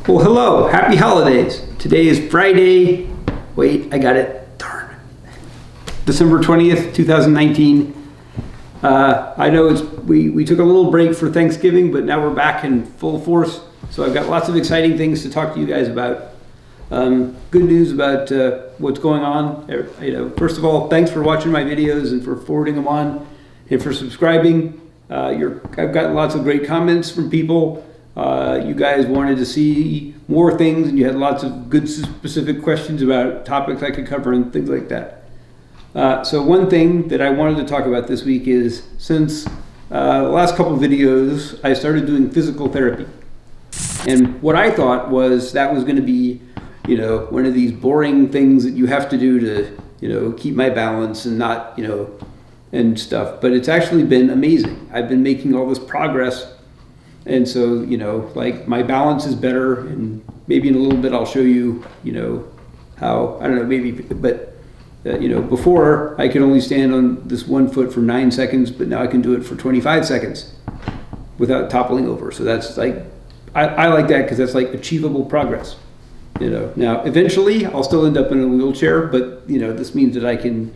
Well, hello, happy holidays. Today is Friday, wait, I got it, darn. December 20th, 2019. I know we took a little break for Thanksgiving, but now we're back in full force. So I've got lots of exciting things to talk to you guys about. Good news about what's going on. First of all, thanks for watching my videos and for forwarding them on and for subscribing. I've gotten lots of great comments from people. You guys wanted to see more things, and you had lots of good specific questions about topics I could cover and things like that. So one thing that I wanted to talk about this week is, since the last couple of videos, I started doing physical therapy. And what I thought was that was going to be, one of these boring things that you have to do to, keep my balance and not, and stuff. But it's actually been amazing. I've been making all this progress. And so, like my balance is better, and maybe in a little bit I'll show you, how, I don't know, maybe, but, before I could only stand on this 1 foot for 9 seconds, but now I can do it for 25 seconds without toppling over. So that's like, I like that because that's like achievable progress, Now, eventually I'll still end up in a wheelchair, but, this means that I can,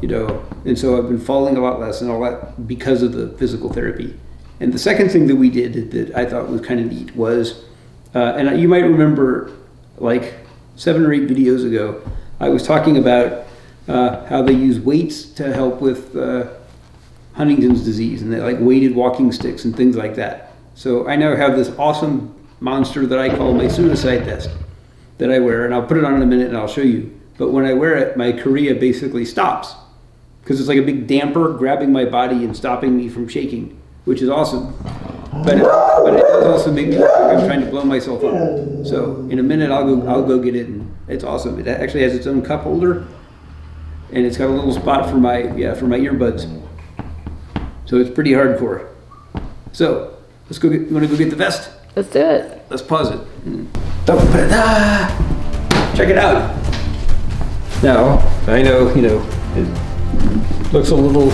and so I've been falling a lot less and all that because of the physical therapy. And the second thing that we did that I thought was kind of neat was, and you might remember like 7 or 8 videos ago, I was talking about how they use weights to help with Huntington's disease, and they like weighted walking sticks and things like that. So I now have this awesome monster that I call my suicide vest that I wear, and I'll put it on in a minute and I'll show you. But when I wear it, my chorea basically stops because it's like a big damper grabbing my body and stopping me from shaking, which is awesome. But it does also make me look like I'm trying to blow myself up. So in a minute I'll go get it, and it's awesome. It actually has its own cup holder, and it's got a little spot for my earbuds. So it's pretty hardcore. So let's go you want to go get the vest? Let's do it. Let's pause it. Check it out. Now, I know, it looks a little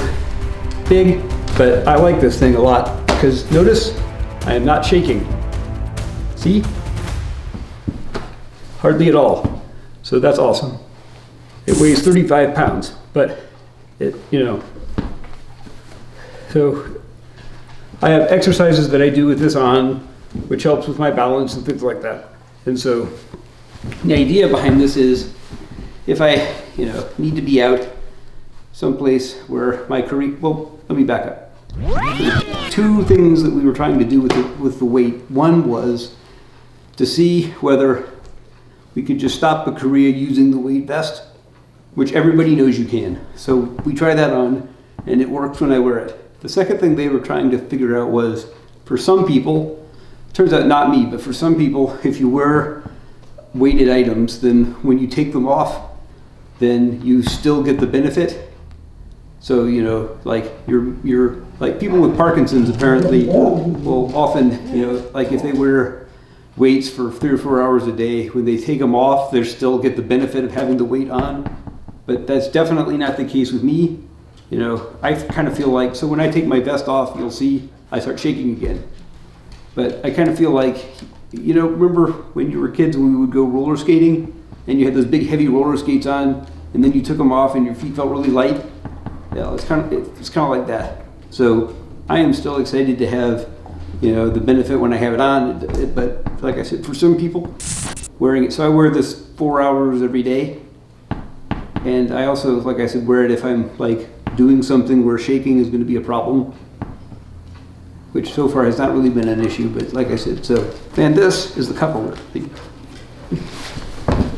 big, but I like this thing a lot because notice I am not shaking. See? Hardly at all. So that's awesome. It weighs 35 pounds, but it, so I have exercises that I do with this on, which helps with my balance and things like that. And so the idea behind this is, if I, need to be out someplace where my career, well, let me back up. 2 things that we were trying to do with the weight. One was to see whether we could just stop a chorea using the weight vest, which everybody knows you can. So we try that on, and it works when I wear it. The second thing they were trying to figure out was, for some people, turns out not me, but for some people, if you wear weighted items, then when you take them off, then you still get the benefit. So, like you're like people with Parkinson's apparently will often, like if they wear weights for 3 or 4 hours a day, when they take them off, they still get the benefit of having the weight on. But that's definitely not the case with me. I kind of feel like, so when I take my vest off, you'll see I start shaking again. But I kind of feel like, remember when you were kids when we would go roller skating and you had those big heavy roller skates on, and then you took them off and your feet felt really light? Yeah, it's kind of like that. So I am still excited to have, the benefit when I have it on. But like I said, for some people, wearing it, so I wear this 4 hours every day. And I also, like I said, wear it if I'm like doing something where shaking is going to be a problem, which so far has not really been an issue, but like I said, and this is the cup holder.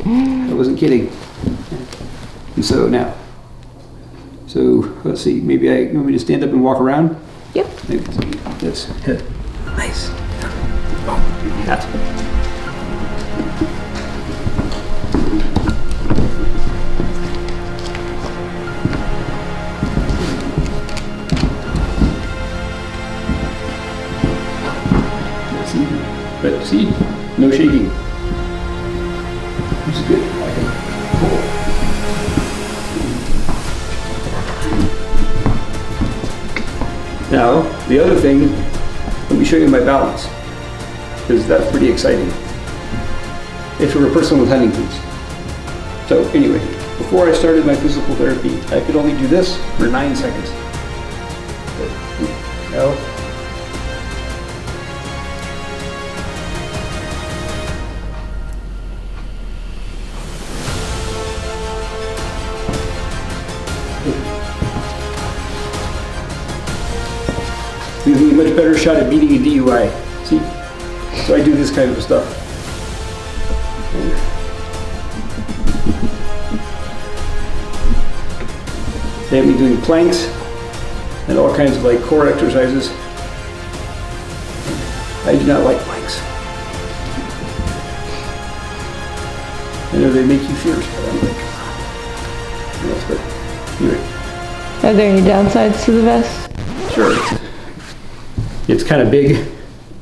I wasn't kidding. And so now, let's see, maybe you want me to stand up and walk around? Yep. Maybe that's nice. Oh, hat. But see, no shaking, which is good. Cool. Now, the other thing, let me show you my balance, because that's pretty exciting. if you're a person with Huntington's. So anyway, before I started my physical therapy, I could only do this for 9 seconds. No. Gives me a much better shot at beating a DUI. See? So I do this kind of stuff. They have me doing planks and all kinds of like core exercises. I do not like planks. I know they make you fierce, but I'm like, that's good. Anyway. Are there any downsides to the vest? Sure. It's kind of big.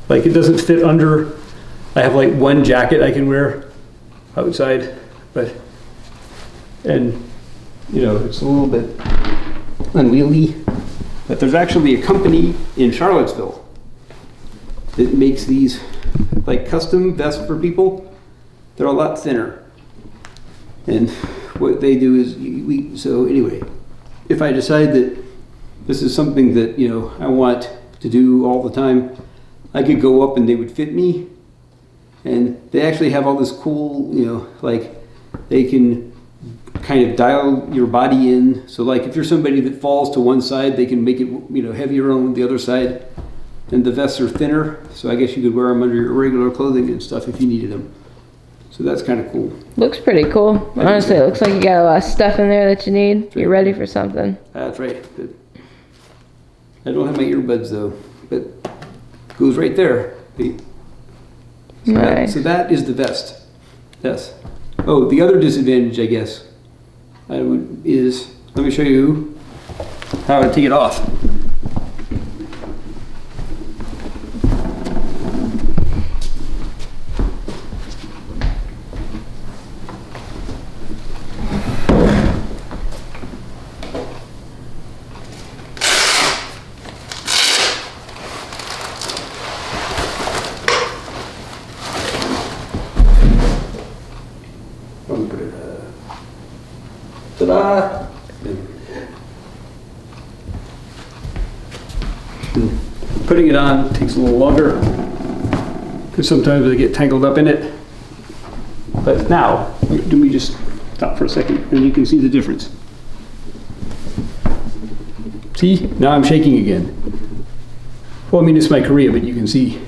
Like it doesn't fit under. I have like one jacket I can wear outside, and you know, it's a little bit unwieldy. But there's actually a company in Charlottesville that makes these like custom vests for people. They're a lot thinner. And what they do is, so anyway, if I decide that this is something that, you know, I want to do all the time, I could go up and they would fit me. And they actually have all this cool, you know, like they can kind of dial your body in. So like if you're somebody that falls to one side, they can make it, you know, heavier on the other side. And the vests are thinner, so I guess you could wear them under your regular clothing and stuff if you needed them. So that's kind of cool. Looks pretty cool. Honestly, it looks like you got a lot of stuff in there that you need. You're ready for something. That's right. Good. I don't have my earbuds though, but it goes right there. Nice. So that is the vest. Yes. Oh, the other disadvantage, I guess, is, let me show you how to take it off. Ta-da! Putting it on takes a little longer because sometimes I get tangled up in it. But now, let me just stop for a second and you can see the difference. See? Now I'm shaking again. Well, I mean, it's my Korea, but you can see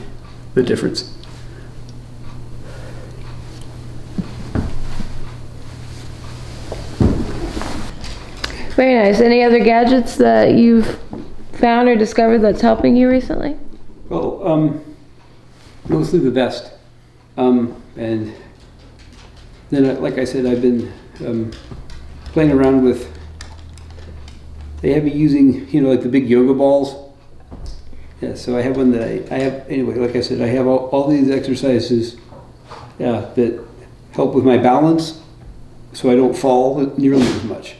the difference. Very nice. Any other gadgets that you've found or discovered that's helping you recently? Well, mostly the vest. And then, like I said, I've been playing around with, they have me using, you know, like the big yoga balls. Yeah, so I have one that I have, anyway, like I said, I have all these exercises that help with my balance so I don't fall nearly as much.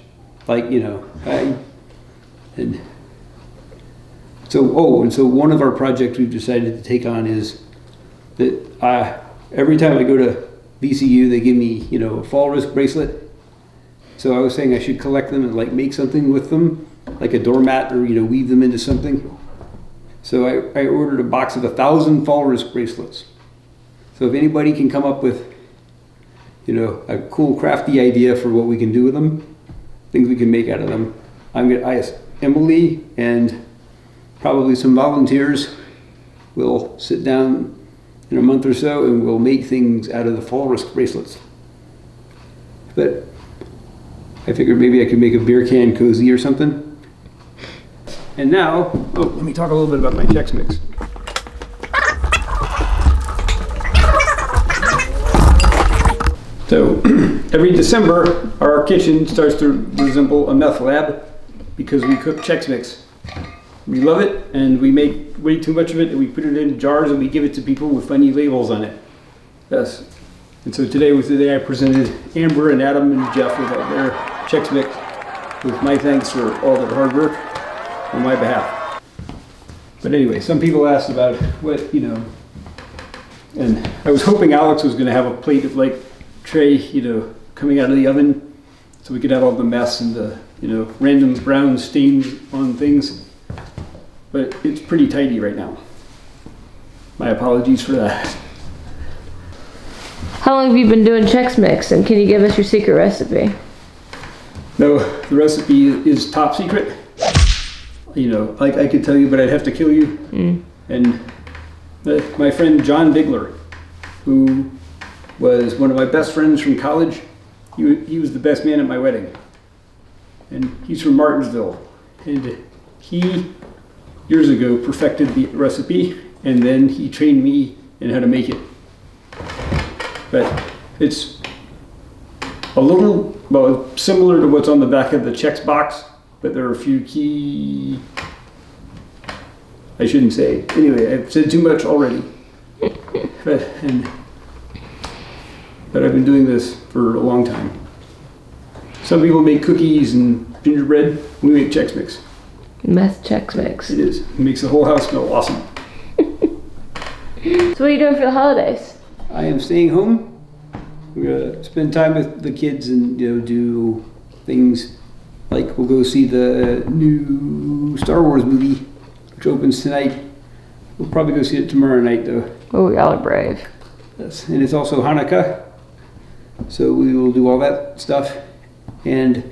Like, you know, and so one of our projects we've decided to take on is that every time I go to VCU, they give me, you know, a fall risk bracelet. So I was saying I should collect them and like make something with them, like a doormat, or, you know, weave them into something. So I ordered a box of 1,000 fall risk bracelets. So if anybody can come up with, you know, a cool crafty idea for what we can do with them, things we can make out of them, I'm gonna ask Emily and probably some volunteers. We'll sit down in a month or so and we'll make things out of the fall risk bracelets. But I figured maybe I could make a beer can cozy or something. And now, let me talk a little bit about my Chex Mix. So every December, our kitchen starts to resemble a meth lab because we cook Chex Mix. We love it, and we make way too much of it, and we put it in jars and we give it to people with funny labels on it. Yes. And so today was the day I presented Amber and Adam and Jeff with their Chex Mix, with my thanks for all their hard work on my behalf. But anyway, some people asked about what, you know, And I was hoping Alex was gonna have a plate of like tray, coming out of the oven, so we could have all the mess and the, random brown stains on things. But it's pretty tidy right now. My apologies for that. How long have you been doing Chex Mix, and can you give us your secret recipe? No, the recipe is top secret. I could tell you, but I'd have to kill you. And my friend John Bigler, who was one of my best friends from college, he was the best man at my wedding. And he's from Martinsville. And he, years ago, perfected the recipe, and then he trained me in how to make it. But it's a little, similar to what's on the back of the Chex box, but there are a few key, I shouldn't say. Anyway, I've said too much already. But I've been doing this for a long time. Some people make cookies and gingerbread. We make Chex Mix. Meth Chex Mix. It is. It makes the whole house smell awesome. So what are you doing for the holidays? I am staying home. We're gonna spend time with the kids and do things like we'll go see the new Star Wars movie, which opens tonight. We'll probably go see it tomorrow night though. Oh, y'all are brave. Yes, and it's also Hanukkah, so we will do all that stuff and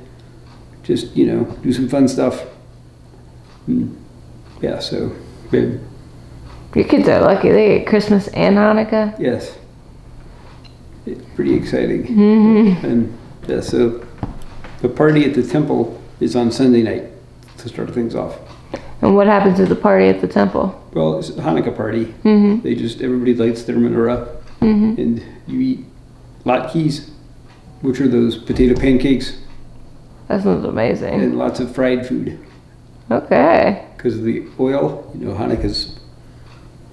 just do some fun stuff. Yeah, so good. Your kids are lucky. They get Christmas and Hanukkah. Yes. It's pretty exciting. And yeah, so the party at the temple is on Sunday night to start things off. And what happens at the party at the temple? Well, it's a Hanukkah party. Everybody lights their menorah and you eat latkes, which are those potato pancakes. That sounds amazing. And lots of fried food. Okay. Because of the oil, Hanukkah's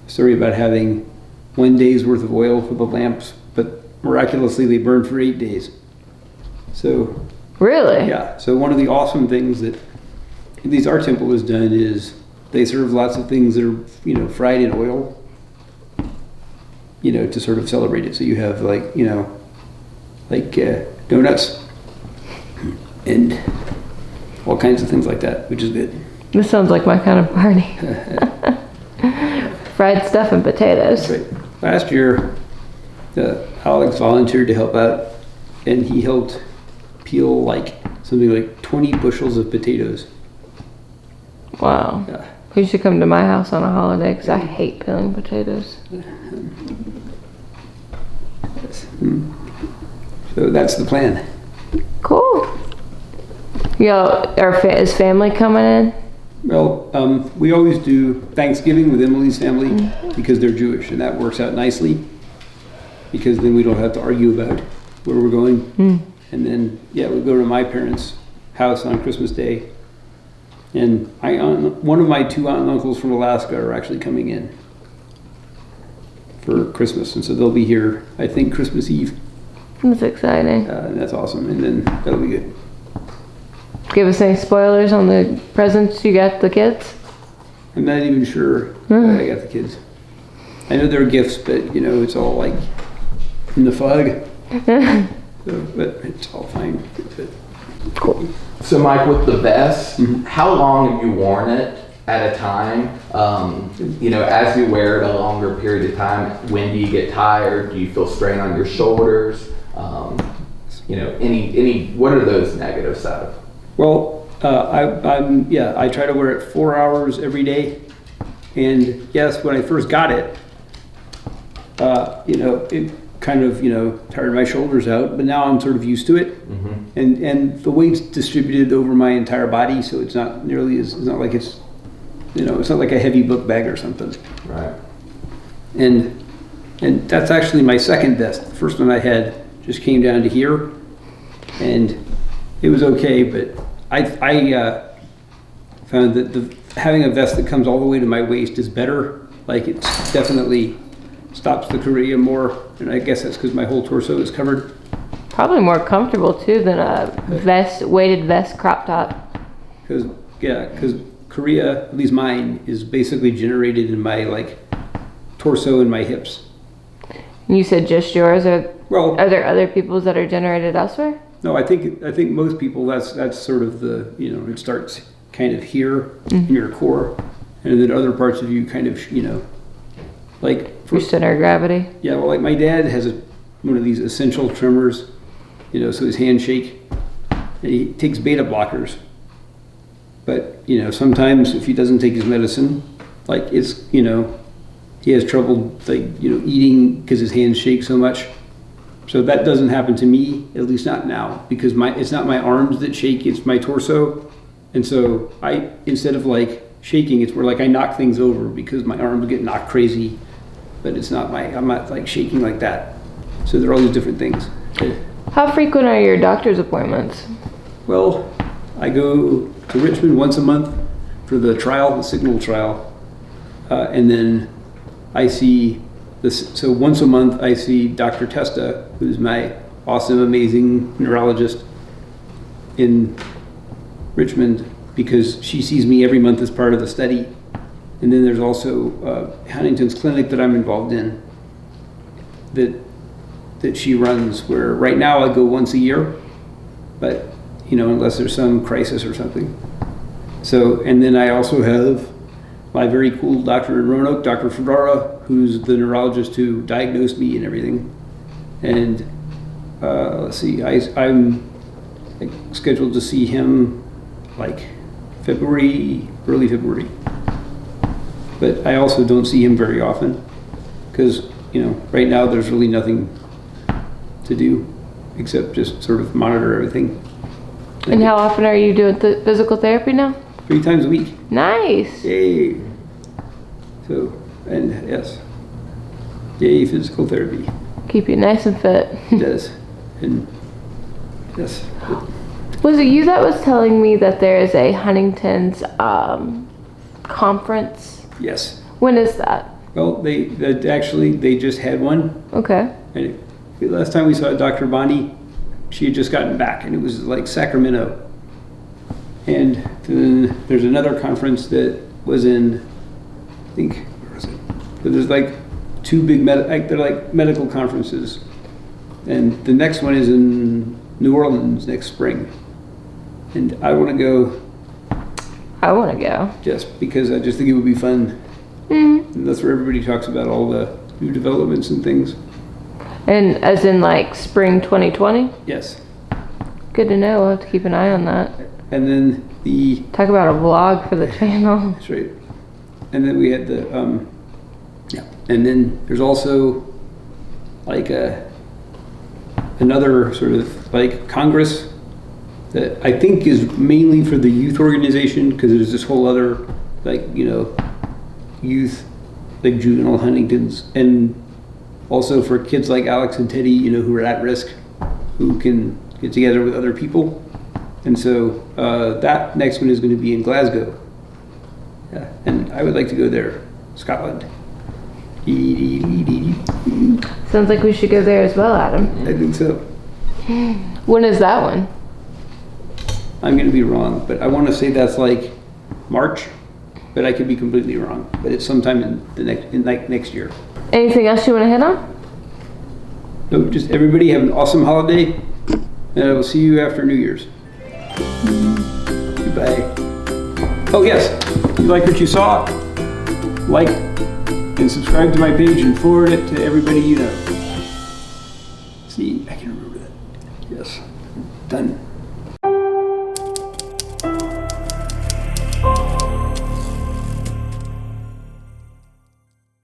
story about having 1 day's worth of oil for the lamps, but miraculously they burn for 8 days. So really? Yeah. So one of the awesome things that at least our temple has done is they serve lots of things that are fried in oil, to sort of celebrate it. So you have donuts and all kinds of things like that, which is good. This sounds like my kind of party. Fried stuff and potatoes. Right. Last year, Alex volunteered to help out, and he helped peel something like 20 bushels of potatoes. Wow. Yeah. You should come to my house on a holiday because I hate peeling potatoes. So that's the plan. Cool. Is family coming in? Well, we always do Thanksgiving with Emily's family because they're Jewish, and that works out nicely because then we don't have to argue about where we're going. And then, we go to my parents' house on Christmas Day. And one of my 2 aunt and uncles from Alaska are actually coming in for Christmas, and so they'll be here, I think, Christmas Eve. That's exciting. And that's awesome, and then that'll be good. Give us any spoilers on the presents you got the kids? I'm not even sure that I got the kids. I know they're gifts, but it's all in the fog. But it's all fine. Cool. So Mike, with the vest, how long have you worn it at a time? As you wear it a longer period of time, when do you get tired? Do you feel strain on your shoulders? What are those negative sides? Well, I try to wear it 4 hours every day. And yes, when I first got it, it kind of, tired my shoulders out, but now I'm sort of used to it. And the weight's distributed over my entire body, so it's not it's not like it's not like a heavy book bag or something. Right. And that's actually my second vest. The first one I had just came down to here, and it was okay, but I found that having a vest that comes all the way to my waist is better. It definitely stops the chorea more, and I guess that's because my whole torso is covered. Probably more comfortable too than a weighted vest crop top. Because chorea, at least mine, is basically generated in my torso and my hips. And you said just yours, or Well, are there other people's that are generated elsewhere? no, I think most people, that's sort of the, you know, it starts kind of here in your core, and then other parts of you kind of, you know, like, Your center of gravity? yeah, well, like my dad has one of these essential tremors, you know, so his hands shake, and he takes beta blockers. But, you know, sometimes if he doesn't take his medicine, like it's, you know, he has trouble, like, you know, eating because his hands shake so much. So that doesn't happen to me, at least not now, because it's not my arms that shake, it's my torso. And so instead of like shaking, it's where like I knock things over because my arms get knocked crazy, but I'm not like shaking like that. So there are all these different things. How frequent are your doctor's appointments? Well, I go to Richmond once a month for the signal trial. And then I see so once a month I see Dr. Testa, who's my awesome, amazing neurologist in Richmond, because she sees me every month as part of the study. And then there's also Huntington's clinic that I'm involved in that she runs, where right now I go once a year, but you know, unless there's some crisis or something. So, and then I also have my very cool doctor in Roanoke, Dr. Ferrara, who's the neurologist who diagnosed me and everything. And let's see, I'm like scheduled to see him like early February. But I also don't see him very often because, you know, right now there's really nothing to do except just sort of monitor everything. And how often are you doing physical therapy now? 3 times a week. Nice. Yay. So, and yes. Yay, physical therapy. Keep you nice and fit. It does. And yes. Was it you that was telling me that there is a Huntington's conference? Yes. When is that? Well, they just had one. Okay. And last time we saw Dr. Bonnie, she had just gotten back, and it was like Sacramento. And then there's another conference that was in, I think, where was it? But there's like 2 big they're like medical conferences, and the next one is in New Orleans next spring. And I want to go. I want to go. Just because I just think it would be fun. Mm-hmm. And that's where everybody talks about all the new developments and things. And as in like spring 2020? Yes. Good to know. We'll have to keep an eye on that. And then Talk about a vlog for the channel. That's right. And then we had the, yeah. And then there's also like another sort of like Congress that I think is mainly for the youth organization, because there's this whole other, like, you know, youth, like juvenile Huntington's, and also for kids like Alex and Teddy, you know, who are at risk, who can get together with other people. And so that next one is going to be in Glasgow. Yeah, and I would like to go there, Scotland. Sounds like we should go there as well, Adam. I think so. When is that one? I'm going to be wrong, but I want to say that's like March, but I could be completely wrong. But it's sometime in next year. Anything else you want to hit on? No, just everybody have an awesome holiday, and I will see you after New Year's. Goodbye. Oh yes, if you like what you saw, like and subscribe to my page and forward it to everybody you know. See, I can remember that. Yes, done.